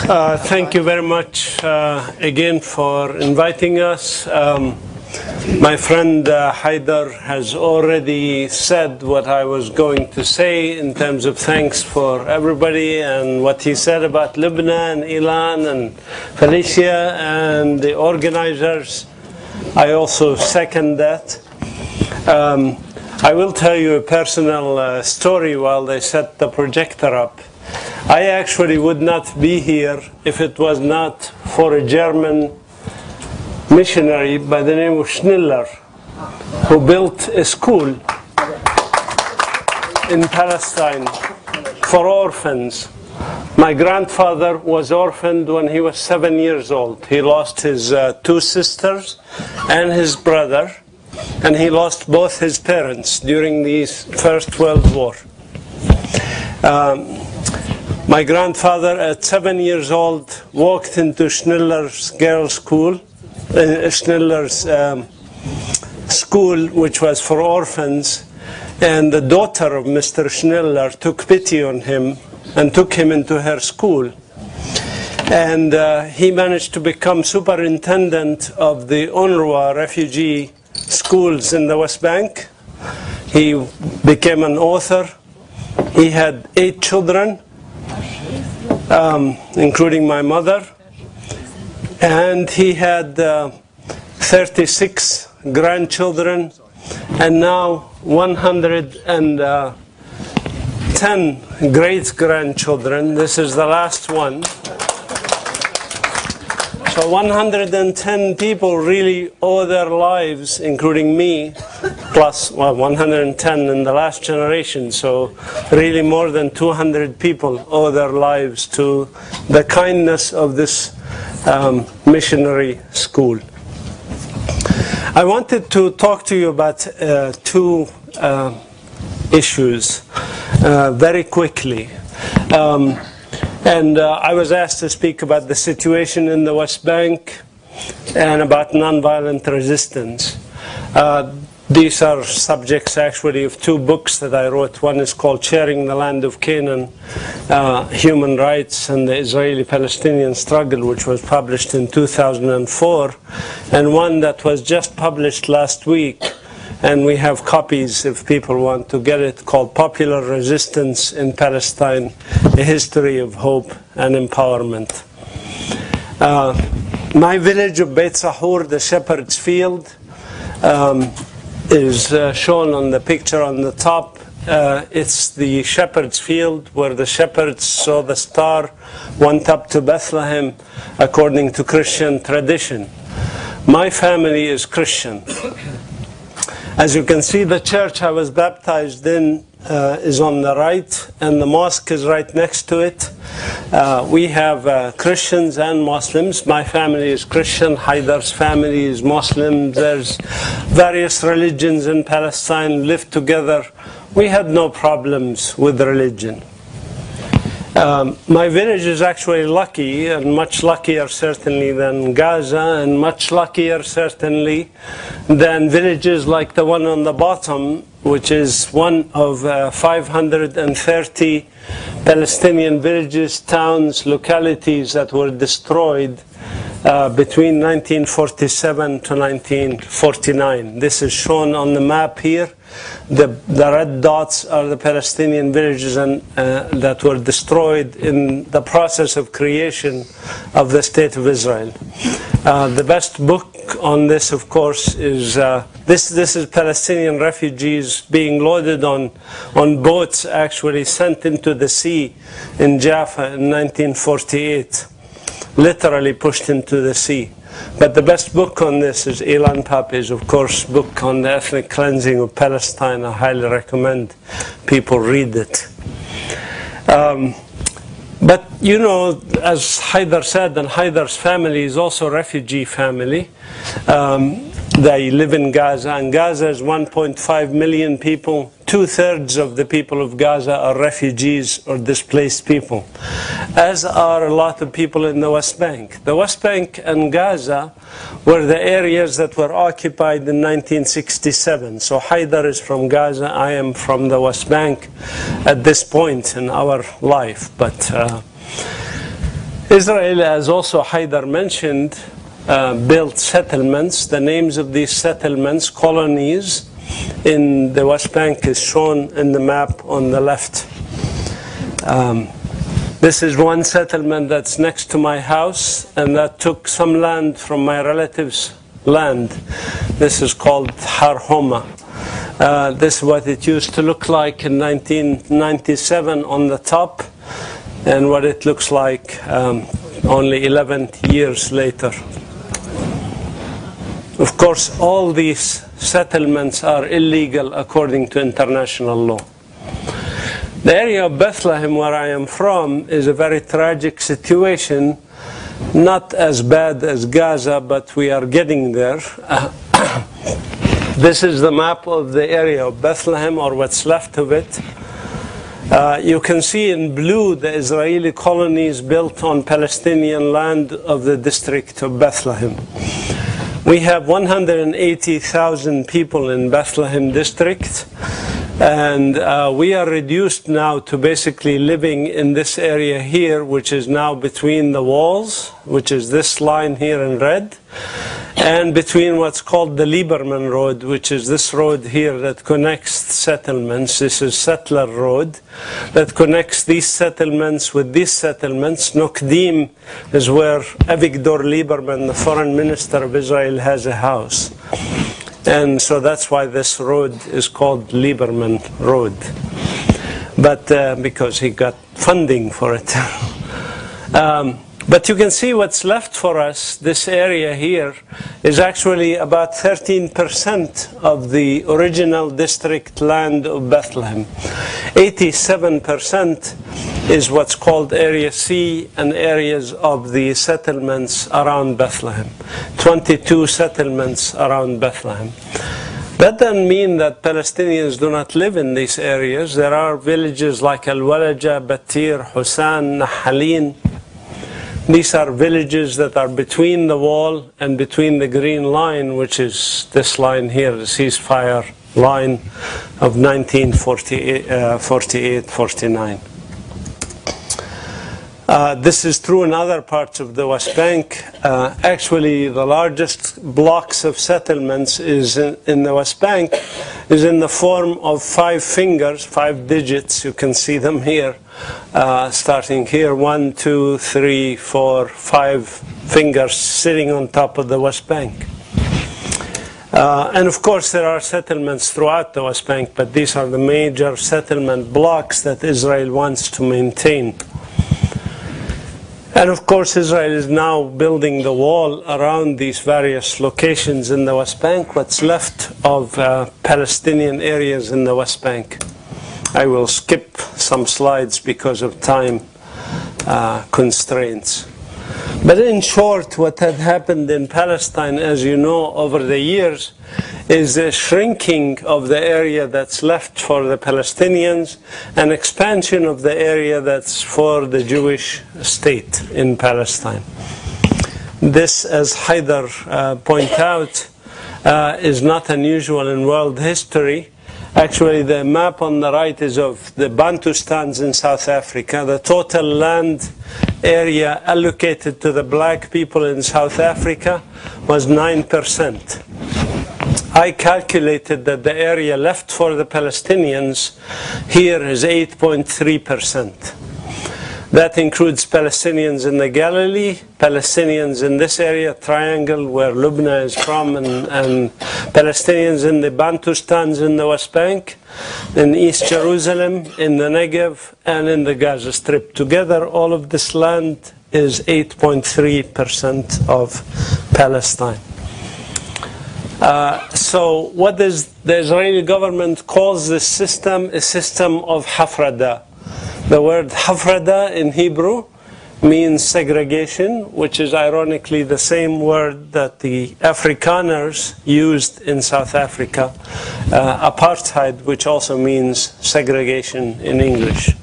Thank you very much again for inviting us. My friend Haidar has already said what I was going to say in terms of thanks for everybody and what he said about Lebanon, Ilan and Felicia and the organizers. I also second that. I will tell you a personal story while they set the projector up. I actually would not be here if it was not for a German missionary by the name of Schneller, who built a school in Palestine for orphans. My grandfather was orphaned when he was 7 years old. He lost his two sisters and his brother, and he lost both his parents during the First World War. My grandfather, at 7 years old, walked into Schneller's girls' school, school, which was for orphans, and the daughter of Mr. Schneller took pity on him and took him into her school. And he managed to become superintendent of the UNRWA refugee schools in the West Bank. He became an author. He had 8 children. Including my mother, and he had 36 grandchildren, and now 110 great-grandchildren. This is the last one. So 110 people really owe their lives, including me, plus 110 in the last generation. So really more than 200 people owe their lives to the kindness of this missionary school. I wanted to talk to you about two issues very quickly. And I was asked to speak about the situation in the West Bank and about nonviolent resistance. These are subjects actually of 2 books that I wrote. One is called Sharing the Land of Canaan, Human Rights and the Israeli-Palestinian Struggle, which was published in 2004, and one that was just published last week, and we have copies if people want to get it, called Popular Resistance in Palestine, A History of Hope and Empowerment. My village of Beit Sahur, the Shepherd's Field, is shown on the picture on the top. It's the shepherd's field where the shepherds saw the star, went up to Bethlehem according to Christian tradition. My family is Christian. As you can see, the church I was baptized in is on the right, and the mosque is right next to it. We have Christians and Muslims. My family is Christian. Haidar's family is Muslim. There's various religions in Palestine live together. We had no problems with religion. My village is actually lucky, and much luckier certainly than Gaza, and much luckier certainly than villages like the one on the bottom, which is one of 530 Palestinian villages, towns, localities that were destroyed between 1947 to 1949. This is shown on the map here. The red dots are the Palestinian villages that were destroyed in the process of creation of the State of Israel. The best book on this, of course, is this is Palestinian refugees being loaded on boats, actually sent into the sea in Jaffa in 1948, literally pushed into the sea. But the best book on this is Ilan Pape's, of course, book on the ethnic cleansing of Palestine. I highly recommend people read it. But, you know, as Haidar said, and Haidar's family is also a refugee family. They live in Gaza, and Gaza is 1.5 million people. 2/3 of the people of Gaza are refugees or displaced people, as are a lot of people in the West Bank. The West Bank and Gaza were the areas that were occupied in 1967. So Haidar is from Gaza, I am from the West Bank at this point in our life. But Israel, as also Haidar mentioned, built settlements. The names of these settlements, colonies, in the West Bank is shown in the map on the left. This is one settlement that's next to my house, and that took some land from my relatives' land. This is called Har Homa. This is what it used to look like in 1997 on the top, and what it looks like only 11 years later. Of course, all these settlements are illegal according to international law. The area of Bethlehem, where I am from, is a very tragic situation. Not as bad as Gaza, but we are getting there. This is the map of the area of Bethlehem, or what's left of it. You can see in blue the Israeli colonies built on Palestinian land of the district of Bethlehem. We have 180,000 people in Bethlehem district, and we are reduced now to basically living in this area here, which is now between the walls, which is this line here in red, and between what's called the Lieberman Road, which is this road here that connects settlements. This is Settler Road that connects these settlements with these settlements. Nokdim is where Avigdor Lieberman, the foreign minister of Israel, has a house. And so that's why this road is called Lieberman Road. But because he got funding for it. But you can see what's left for us. This area here is actually about 13% of the original district land of Bethlehem. 87% is what's called Area C and areas of the settlements around Bethlehem. 22 settlements around Bethlehem. That doesn't mean that Palestinians do not live in these areas. There are villages like Al-Walaja, Batir, Hussan, Nahalin. These are villages that are between the wall and between the green line, which is this line here, the ceasefire line of 1948-49. This is true in other parts of the West Bank. Actually, the largest blocks of settlements is in the West Bank is in the form of 5 fingers, 5 digits. You can see them here, starting here, 1, 2, 3, 4, 5 fingers sitting on top of the West Bank. And of course, there are settlements throughout the West Bank, but these are the major settlement blocks that Israel wants to maintain. And of course, Israel is now building the wall around these various locations in the West Bank, what's left of Palestinian areas in the West Bank. I will skip some slides because of time constraints. But in short, what had happened in Palestine, as you know, over the years, is a shrinking of the area that's left for the Palestinians, and expansion of the area that's for the Jewish state in Palestine. This, as Haidar pointed out, is not unusual in world history. Actually, the map on the right is of the Bantustans in South Africa. The total land area allocated to the black people in South Africa was 9%. I calculated that the area left for the Palestinians here is 8.3%. That includes Palestinians in the Galilee, Palestinians in this area, triangle where Lubna is from, and Palestinians in the Bantustans in the West Bank, in East Jerusalem, in the Negev, and in the Gaza Strip. Together, all of this land is 8.3% of Palestine. So what is the Israeli government calls this system? A system of hafrada. The word hafrada in Hebrew means segregation, which is ironically the same word that the Afrikaners used in South Africa. Apartheid, which also means segregation in English.